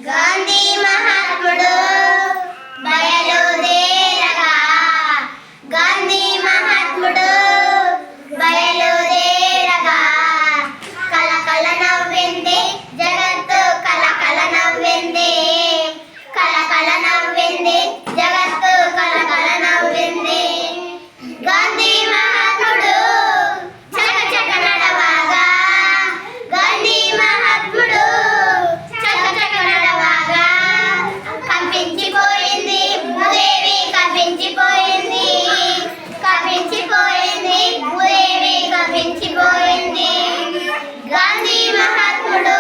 గాంధీ మహాత్ముడు బయలుదేరగా, గాంధీ మహాత్ముడు బయలుదేరగా, కలకల నవ్వింది జగత్తు, కలకల నవ్వింది, కలకల నవ్వింది జగత్తు, కలకల నవ్వింది. గాంధీ మహాత్ముడు చకచక నడవగా, గాంధీ మహాత్ముడు చకచక నడవగా, కంపించిపోయింది భూదేవి, కంపించిపోయింది, కంపించిపోయింది భూదేవి, కంపించిపోయింది. గాంధీ మహాత్ముడు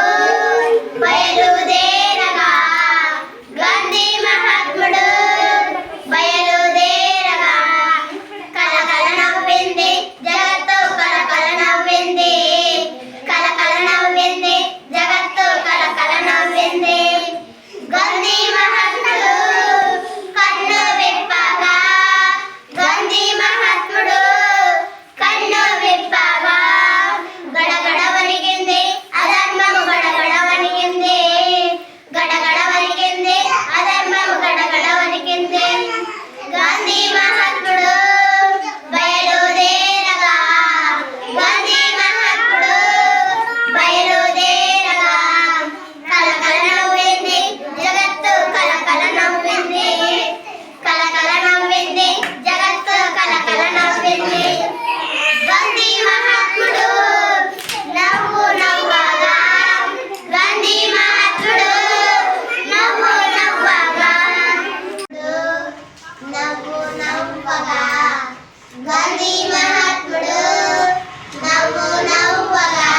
బయలుదేరగా, గాంధీ మహాత్ముడు బయలుదేరగా, కలకల నవ్వింది జగత్తు, కలకల నవ్వింది, కలకల నవ్వింది జగత్తు, కలకల నవ్వింది. గాంధీ మహాత్ముడు కన్ను విప్పగా, గాంధీ మహాత్ముడు కన్ను విప్పగా, గడగడ వణికింది అధర్మము, గడగడ వణికింది, గడగడ వణికింది అధర్మము, గడగడ వణికింది. గాంధీ మహాత్ముడు బయలుదేరగా, గాంధీ మహాత్ముడు బయలుదేరగా, కలకల నవ్వింది జగత్తు, కలకల నవ్వింది, కలకల నవ్వింది జగత్తు, కలకల నవ్వింది. గాంధీ మహాత్ముడు నవ్వు నవ్వగా, గాంధీ మహాత్ముడు నవ్వు నవ్వగా, నవ్వు నవ్వగా, గాంధీ మహాత్ముడు నవ్వు నవ్వగా,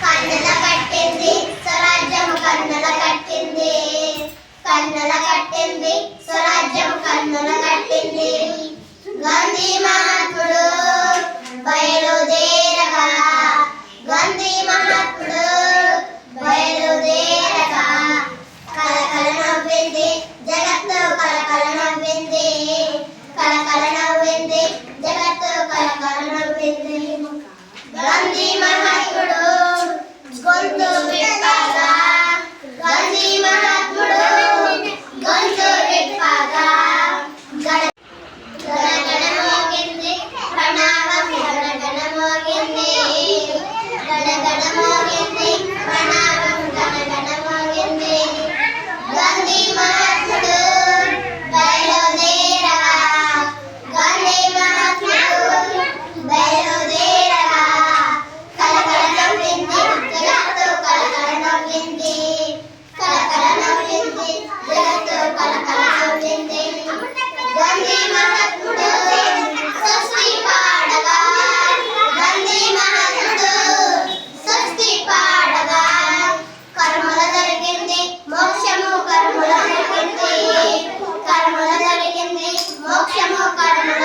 కన్నుల కట్టింది స్వరాజ్యం, కన్నుల కట్టింది, కన్నుల కట్టింది స్వరాజ్యం, కన్నుల కట్టింది. గాంధీ మహాత్ముడు బయలుదేరగా, గాంధీ మహాత్ముడు బయలుదేరగా, కలకల నవ్వింది జగత్తు, కలకల నవ్వింది, కలకల నవ్వింది జగత్తు, కలకల నవ్వింది. గాంధీ మహాత్ముడు గొంతు విప్పగా, గాంధీ మహాత్ముడు గొంతు విప్పగా, గడగడ మోగింది ప్రణామం, గడగడ మోగింది, గడగడ మోగింది ప్రణామం, గడగడ మోగింది. గాంధీ మహాత్ముడు బయలుదేరగా, గాంధీ మహాత్ముడు బయలుదేరగా, కలకల నవ్వింది జగత్తు, కలకల నవ్వింది, కలకల నవ్వింది జగత్తు, కలకల నవ్వింది. గాంధీ మహాత్ముడు స్వస్తి పాడగా, గాంధీ మహాత్ముడు స్వస్తి పాడగా, కర్మల జరిగింది మోక్షము, కర్మల జరిగింది, కర్మల జరిగింది మోక్షము, కర్మల